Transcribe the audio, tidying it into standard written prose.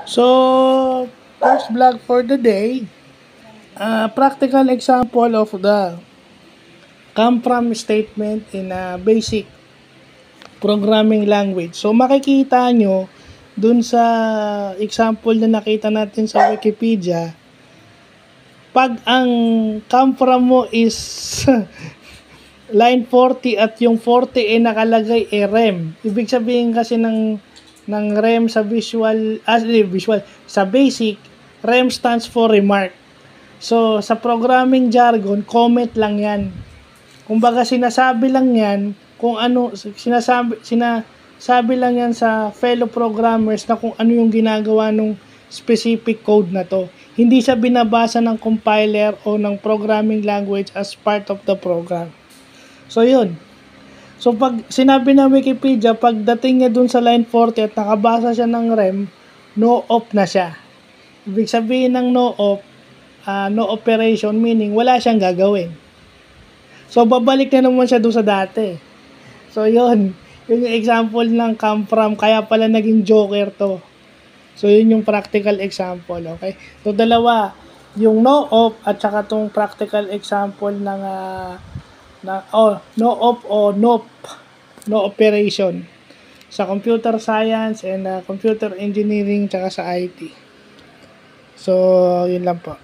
So, first vlog for the day, practical example of the come from statement in a basic programming language. So, makikita nyo dun sa example na nakita natin sa Wikipedia, pag ang come from mo is line 40 at yung 40 ay nakalagay REM. Ibig sabihin kasi ng REM sa visual sa basic, REM stands for remark. So sa programming jargon, comment lang 'yan. Kumbaga sinasabi lang 'yan kung ano sinasabi lang 'yan sa fellow programmers na kung ano yung ginagawa nung specific code na to. Hindi siya binabasa ng compiler o ng programming language as part of the program. So, yun. So, pag sinabi na Wikipedia, pagdating niya dun sa line 40 at nakabasa siya ng REM, no-op na siya. Ibig sabihin ng no-op, no operation, meaning wala siyang gagawin. So, babalik na naman siya dun sa dati. So, yun. Yun yung example ng come from, kaya pala naging joker to. So, yun yung practical example, okay? So, dalawa, yung no-op at saka tong practical example ng no-op o NOP, no operation sa computer science and computer engineering tsaka sa IT. So, yun lang po.